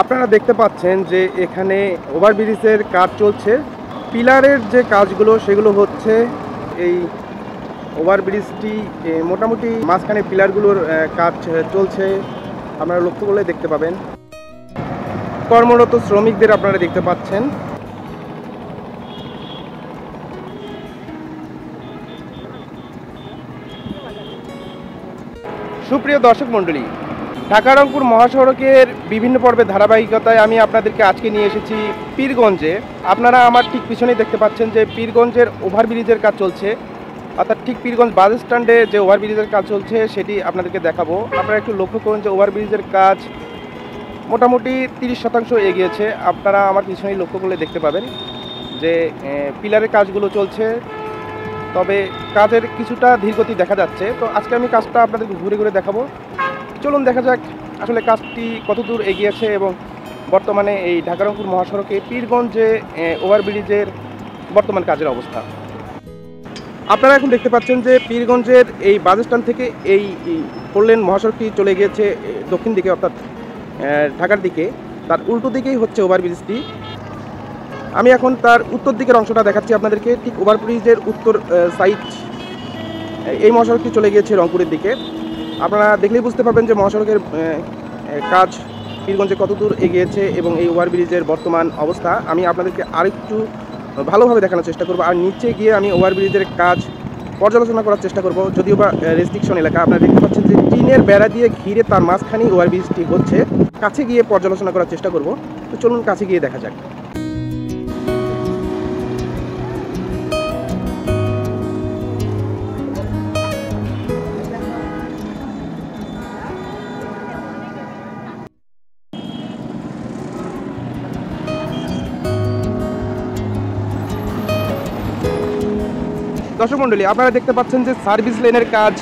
আপনারা দেখতে পাচ্ছেন যে এখানে ওভারব্রিজের কাজ চলছে। পিলারের যে কাজগুলো সেগুলো হচ্ছে এই ওভারব্রিজটি মোটামুটি মাঝখানে পিলারগুলোর কাজ চলছে। আপনারা লক্ষ্য করলে দেখতে পাবেন কর্মরত শ্রমিকদের আপনারা দেখতে পাচ্ছেন। সুপ্রিয় দর্শক মণ্ডলী, ঢাকা রংপুর মহাসড়কের বিভিন্ন পর্বের ধারাবাহিকতায় আমি আপনাদেরকে আজকে নিয়ে এসেছি পীরগঞ্জে। আপনারা আমার ঠিক পিছনেই দেখতে পাচ্ছেন যে পীরগঞ্জের ওভারব্রিজের কাজ চলছে, অর্থাৎ ঠিক পীরগঞ্জ বাস স্ট্যান্ডে যে ওভারব্রিজের কাজ চলছে সেটি আপনাদেরকে দেখাবো। আপনারা একটু লক্ষ্য করুন যে ওভারব্রিজের কাজ মোটামুটি 30% এগিয়েছে। আপনারা আমার পিছনেই লক্ষ্য করলে দেখতে পাবেন যে পিলারের কাজগুলো চলছে, তবে কাজের কিছুটা ধীরগতি দেখা যাচ্ছে। তো আজকে আমি কাজটা আপনাদেরকে ঘুরে ঘুরে দেখাবো। চলুন দেখা যাক আসলে কাজটি কত দূর এগিয়েছে এবং বর্তমানে এই ঢাকা রংপুর মহাসড়কে পীরগঞ্জে ওভারব্রিজের বর্তমান কাজের অবস্থা। আপনারা এখন দেখতে পাচ্ছেন যে পীরগঞ্জের এই বাস স্ট্যান্ড থেকে এই 4 লেন মহাসড়কটি চলে গিয়েছে দক্ষিণ দিকে, অর্থাৎ ঢাকার দিকে। তার উল্টো দিকেই হচ্ছে ওভারব্রিজটি। আমি এখন তার উত্তর দিকের অংশটা দেখাচ্ছি আপনাদেরকে। ঠিক ওভারব্রিজের উত্তর সাইড এই মহাসড়কটি চলে গিয়েছে রংপুরের দিকে। আপনারা দেখলেই বুঝতে পারবেন যে মহাসড়কের কাজ পীরগঞ্জে কত দূর এগিয়েছে এবং এই ওভারব্রিজের বর্তমান অবস্থা আমি আপনাদেরকে আরেকটু ভালোভাবে দেখানোর চেষ্টা করব। আর নিচে গিয়ে আমি ওভারব্রিজের কাজ পর্যালোচনা করার চেষ্টা করব। যদিও বা রেস্ট্রিকশন এলাকা, আপনারা দেখতে পাচ্ছেন যে টিনের বেড়া দিয়ে ঘিরে তার মাঝখানেই ওভারব্রিজটি হচ্ছে। কাছে গিয়ে পর্যালোচনা করার চেষ্টা করব। তো চলুন কাছে গিয়ে দেখা যাক। দর্শক মণ্ডলী, আপনারা দেখতে পাচ্ছেন যে সার্ভিস লেনের কাজ,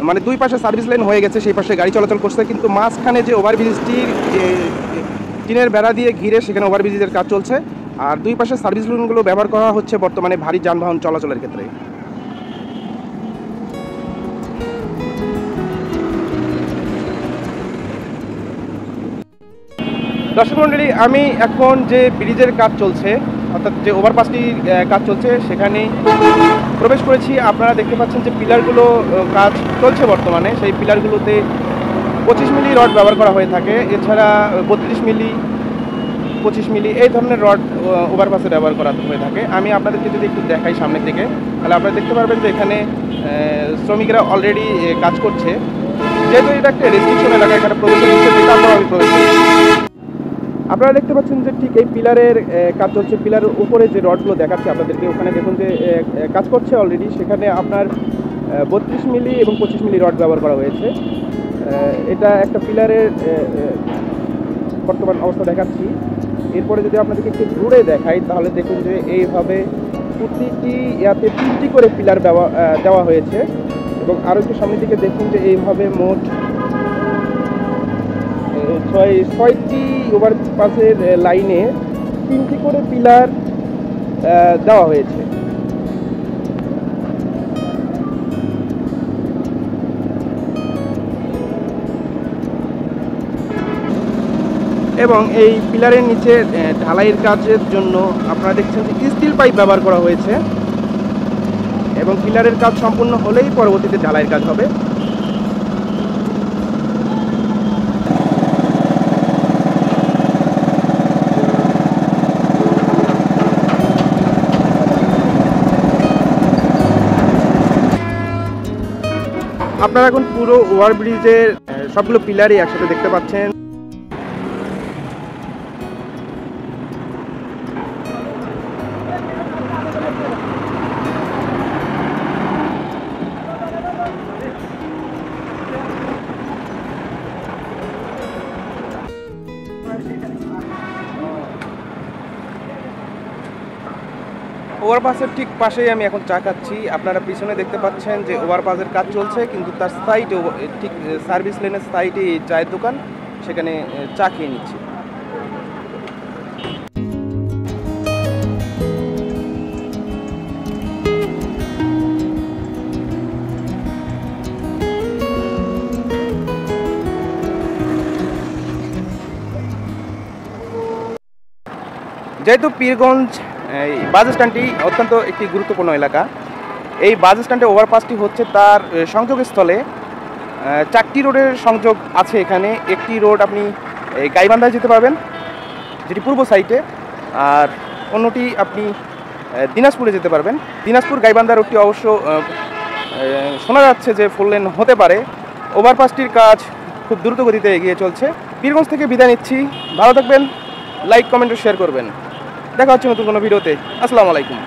মানে দুই পাশে সার্ভিস লেন হয়ে গেছে, সেই পাশে গাড়ি চলাচল করছে, কিন্তু মাঝখানে যে ওভারব্রিজটি টিনের বেড়া দিয়ে ঘিরে সেখানে ওভারব্রিজের কাজ চলছে। আর দুই পাশে সার্ভিস লেনগুলো ব্যবহার করা হচ্ছে বর্তমানে ভারী যানবাহন চলাচলের ক্ষেত্রে। দর্শক মণ্ডলী, আমি এখন যে ব্রিজের কাজ চলছে, অর্থাৎ যে ওভারপাসটির কাজ চলছে সেখানে প্রবেশ করেছি। আপনারা দেখতে পাচ্ছেন যে পিলারগুলো কাজ চলছে বর্তমানে। সেই পিলারগুলোতে 25 মিলি রড ব্যবহার করা হয়ে থাকে। এছাড়া 32 মিলি, 25 মিলি এই ধরনের রড ওভারপাসে ব্যবহার করা হয়ে থাকে। আমি আপনাদেরকে যদি একটু দেখাই সামনের দিকে, তাহলে আপনারা দেখতে পারবেন যে এখানে শ্রমিকরা অলরেডি কাজ করছে। যেহেতু এটা একটা রেস্ট্রিকশন এলাকা, এখানে প্রবেশের নিষেধ, তারপর আমি প্রবেশ করছি। আপনারা দেখতে পাচ্ছেন যে ঠিক এই পিলারের কাজ চলছে। পিলারের উপরে যে রডগুলো দেখাচ্ছে আপনাদেরকে, ওখানে দেখুন যে কাজ করছে অলরেডি। সেখানে আপনার 32 মিলি এবং 25 মিলি রড ব্যবহার করা হয়েছে। এটা একটা পিলারের বর্তমান অবস্থা দেখাচ্ছি। এরপরে যদি আপনাদেরকে একটু ঘুরে দেখাই, তাহলে দেখুন যে এইভাবে প্রতিটি ইয়াতে 3টি করে পিলার দেওয়া হয়েছে। এবং আরও একটু সামনের দিকে দেখুন যে এইভাবে মোট 6টি ওভারপাসের লাইনে 3টি করে পিলার দেওয়া হয়েছে। এবং এই পিলারের নিচে ঢালাইয়ের কাজের জন্য আপনারা দেখছেন যে স্টিল পাইপ ব্যবহার করা হয়েছে। এবং পিলারের কাজ সম্পূর্ণ হলেই পরবর্তীতে ঢালাইয়ের কাজ হবে। আপনারা এখন পুরো ওভারব্রিজের সবগুলো পিলারই একসাথে দেখতে পাচ্ছেন। ওভারপাসের ঠিক পাশেই আমি এখন চা খাচ্ছি। আপনারা পিছনে দেখতে পাচ্ছেন যে ওভারপাসের কাজ চলছে, কিন্তু তার সাইডে ঠিক সার্ভিস লেনের সাইডে চায়ের দোকান, সেখানে চা খেয়ে নিচ্ছি। যেহেতু পীরগঞ্জ এই বাস স্ট্যান্ডটি অত্যন্ত একটি গুরুত্বপূর্ণ এলাকা, এই বাস স্ট্যান্ডে ওভারপাসটি হচ্ছে তার সংযোগস্থলে 4টি রোডের সংযোগ আছে এখানে। একটি রোড আপনি গাইবান্ধায় যেতে পারবেন, যেটি পূর্ব সাইডে, আর অন্যটি আপনি দিনাজপুরে যেতে পারবেন। দিনাজপুর গাইবান্ধা রোডটি অবশ্য শোনা যাচ্ছে যে 4 লেন হতে পারে। ওভারপাসটির কাজ খুব দ্রুত গতিতে এগিয়ে চলছে। পীরগঞ্জ থেকে বিদায় নিচ্ছি, ভালো থাকবেন, লাইক কমেন্ট ও শেয়ার করবেন। দেখা হচ্ছে নতুন কোনো ভিডিওতে। আসসালামু আলাইকুম।